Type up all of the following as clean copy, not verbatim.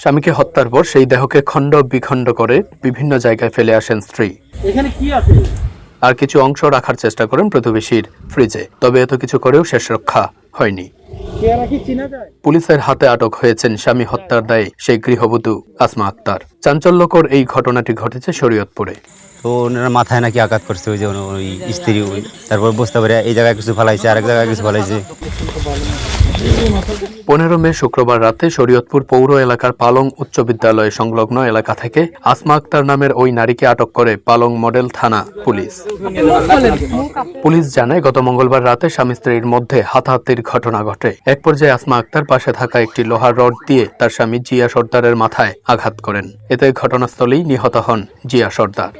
স্বামীকে হত্যার পর সেই দেহকে খণ্ড বিখণ্ড করে বিভিন্ন জায়গায় ফেলে আসেন স্ত্রী। এখানে কি আছে? আর কিছু অংশ রাখার চেষ্টা করেন প্রতিবেশীর ফ্রিজে, তবে এত কিছু করেও শেষ রক্ষা হয়নি। পুলিশের হাতে আটক হয়েছেন স্বামী হত্যার দায়ে সেই গৃহবধূ আসমা আক্তার। চাঞ্চল্যকর এই ঘটনাটি ঘটেছে শরীয়তপুরে। তো ওনার মাথায় নাকি আঘাত করছে ওই যে ওই স্ত্রী, তারপর বুঝতে পারে এই জায়গায় কিছু ফেলাইছে, আরেক জায়গায় কিছু ফেলাইছে। 15 মে শুক্রবার রাতে শরীয়তপুর পৌর এলাকার পালং উচ্চ বিদ্যালয় সংলগ্ন এলাকা থেকে আসমা আক্তার নামের ওই নারীকে আটক করে পালং মডেল থানা পুলিশ। পুলিশ জানায়, গত মঙ্গলবার রাতে স্বামী স্ত্রীর মধ্যে হাতাহাতির ঘটনা ঘটে। এক পর্যায়ে আসমা আক্তার পাশে থাকা একটি লোহার রড দিয়ে তার স্বামী জিয়া সর্দারের মাথায় আঘাত করেন। এতে ঘটনাস্থলেই নিহত হন জিয়া সর্দার।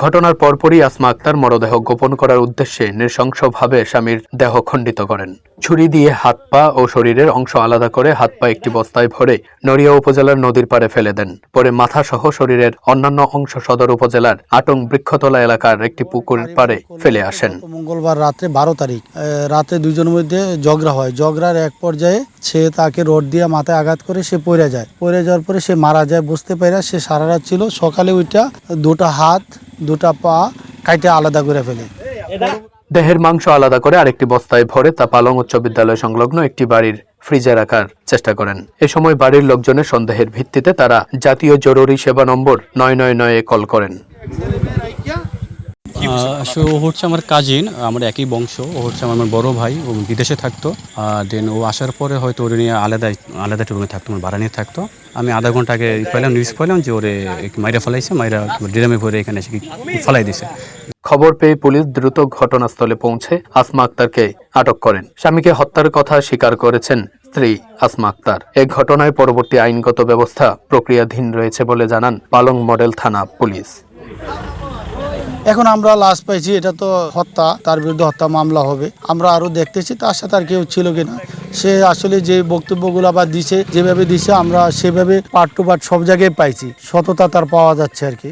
ঘটনার পরপরই আসমা আক্তার মরদেহ গোপন করার উদ্দেশ্যে নৃশংসভাবে স্বামীর দেহ খণ্ডিত করেন। ছুরি দিয়ে হাত পা ও শরীরের অংশ আলাদা করে হাত পা একটি বস্তায় ভরে নড়িয়া উপজেলার নদীর পাড়ে ফেলে দেন। পরে মাথা সহ শরীরের অন্যান্য অংশ সদর উপজেলার আটং বৃক্ষতলা এলাকার একটি পুকুরের পাড়ে ফেলে আসেন। মঙ্গলবার রাত্রে 12 তারিখ রাতে দুইজনের মধ্যে ঝগড়া হয়। ঝগড়ার এক পর্যায়ে সে তাকে রড দিয়ে মাথায় আঘাত করে সে পড়ে যায়। পড়ে যাওয়ার পরে সে মারা যায়। বুঝতে পারে সে সারা রাত ছিল। সকালে ওইটা দুটা হাত দুটা পা কাইটে আলাদা করে ফেলে। দেহের মাংস আলাদা করে আরেকটি বস্তায় ভরে তা পালং উচ্চ বিদ্যালয় সংলগ্ন একটি বাড়ির ফ্রিজে রাখার চেষ্টা করেন। এ সময় বাড়ির লোকজনের সন্দেহের ভিত্তিতে তারা জাতীয় জরুরি সেবা নম্বর 999-এ কল করেন। ও হচ্ছে আমার কাজিন, আমার একই বংশ। ও হচ্ছে আমার বড় ভাই, ও বিদেশে থাকতো। দেন ও আসার পরে হয়তো ওর নিয়ে আলাদা রুমে থাকতো, আমার ভাড়া নিয়ে থাকতো। আমি আধা ঘন্টা আগে নিউজ পেলাম যে ওরে মাইরা ফেলাইছে, মাইরা ড্রামে ভরে এখানে এসে ফেলাই দিছে। খবর পেয়ে পুলিশ দ্রুত ঘটনাস্থলে পৌঁছে আসমা আক্তারকে আটক করেন। স্বামীকে হত্যার কথা স্বীকার করেছেন স্ত্রী আসমা আক্তার। এই ঘটনায় পরবর্তী আইনগত ব্যবস্থা প্রক্রিয়াধীন রয়েছে বলে জানান পালং মডেল থানা পুলিশ। এখন আমরা লাশ পাইছি, এটা তো হত্যা, তার বিরুদ্ধে হত্যা মামলা হবে। আমরা আরো দেখতেছি তার সাথে আর কেউ ছিল কিনা। সে আসলে যে বক্তব্যগুলো আবার দিছে, যেভাবে দিছে আমরা সেভাবে পার্ট টু পার্ট সব জায়গায় পাইছি। সততা তার পাওয়া যাচ্ছে আর কি।